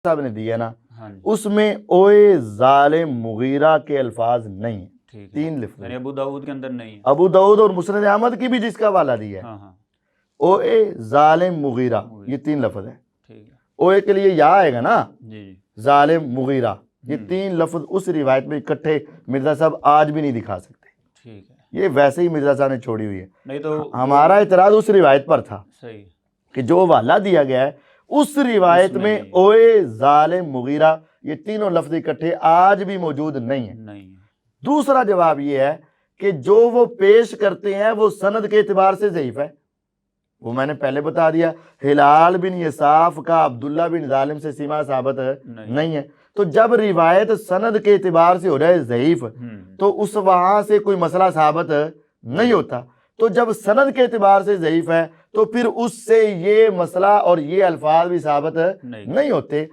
साहब ने दिया ना, हाँ जी, उसमें ओए जालिम मुगीरा के अल्फाज नहीं है, ठीक है। 3 लफ्ज। यानी अबू दाऊद के अंदर नहीं है। अबू दाऊद और मुस्नद अहमद की भी जिसका वाला दिया है, हाँ हाँ, ओए जालिम मुगीरा, मुगीरा। ये 3 लफ्ज है। ठीक है ओए के लिए या आएगा ना, जी जी, जालिम मुगीरा, ये 3 लफ्ज उस रिवायत में इकट्ठे मिर्जा साहब आज भी नहीं दिखा सकते। ठीक है। ये वैसे ही मिर्जा साहब ने छोड़ी हुई है। नहीं तो हमारा इतराज उस रिवायत पर था सही कि जो वाला दिया गया है उस रिवायत उसमें में नहीं। ओए जालिम मुगीरा, ये तीनों लफ्ज इकट्ठे आज भी मौजूद नहीं है। नहीं है। दूसरा जवाब ये है कि जो वो पेश करते हैं वो सनद के एतबार से ज़ईफ है। वो मैंने पहले बता दिया, हिलाल बिन यसाफ का अब्दुल्ला बिन जालिम से सीमा साबित नहीं है। तो जब रिवायत सनद के एतबार से हो रहा है ज़ईफ, तो उस वहां से कोई मसला साबित नहीं होता। तो जब सनद के एतबार से ज़ईफ है तो फिर उससे ये मसला और ये अल्फाज भी साबित नहीं होते।